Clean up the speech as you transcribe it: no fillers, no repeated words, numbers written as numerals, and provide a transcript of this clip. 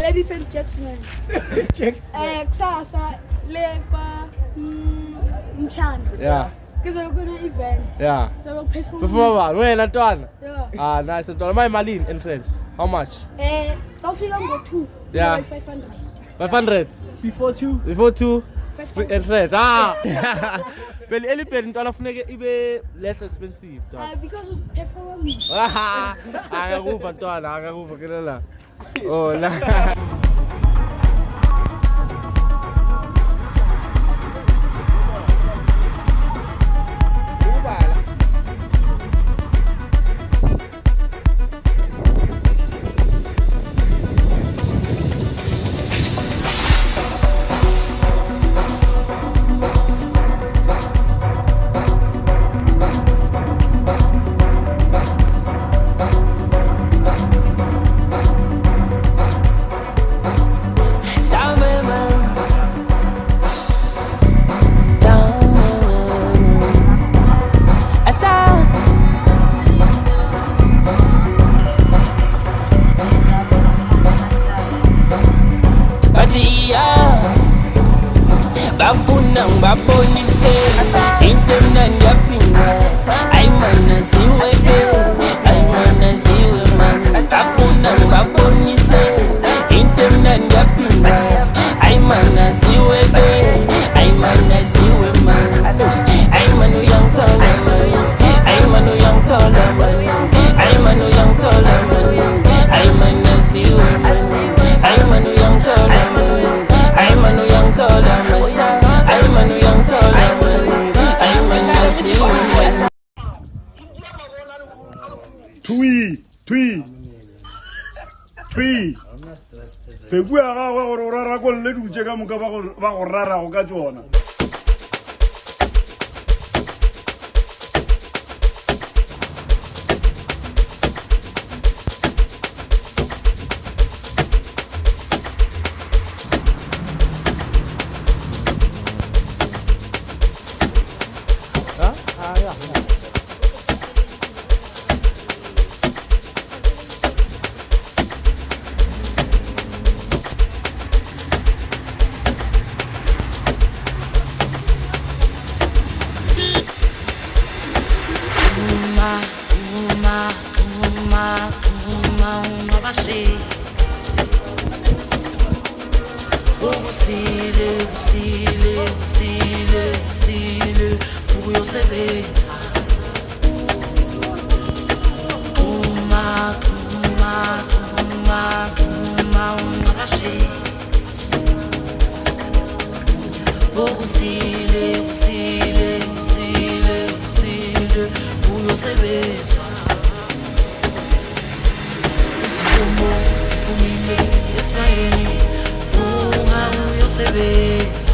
Ladies and gentlemen, kusasa lekwa mchana. Yeah. Kuzobe kuna event. Yeah. Kuzobe perform. Perform wena ntwana. Yeah. Ah, nice ntwana. My malini entrance. How much? Tawufika ngo2. Yeah. 500. 500. Before 2. Before 2. 500. Free entrance. Ah. Beli elibheli ntwana funeke ibe less expensive ntwana. Because of performance. Akakuva ntwana, akakuva kelela. Oh la. Bafuna ngibabonise into emnandi yaphinda ayimana ziwe ayimana ziwe man bafuna ngibabonise into emnandi yaphinda ayimana ziwe ayimana ziwe man ayimana uyangithola man ayimana uyangithola man ayimana uyangithola man ayimana ziwe man ayimana uyangithola man ayimana uyangithola masa ayimana uyangithola man ayimana ziwe man twi bekuya gagwe gore o rara ko le dutse ka moka ba go rarago ka tsona Usile uyosebenza uma ungabashi usile uyosebenza Isiphumo siphumile esimayeni uyosebenza